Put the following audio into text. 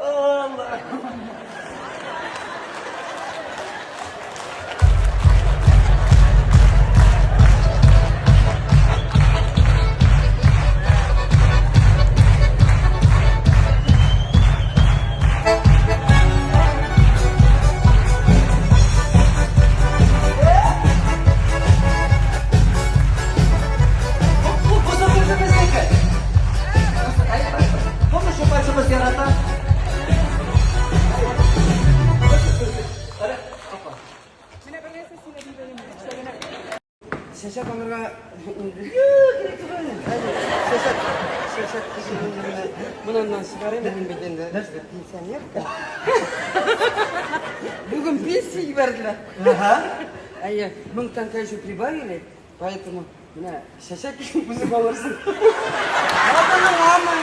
Allah. Şaşak onlara... Şaşak kişinin bundan çıkarayım benim bedende. İnsan yok da. Bugün pensiya verdiler. Ayya, 1000 тонн еще прибавили, поэтому шашак bizi bağırsın. Mama, mama,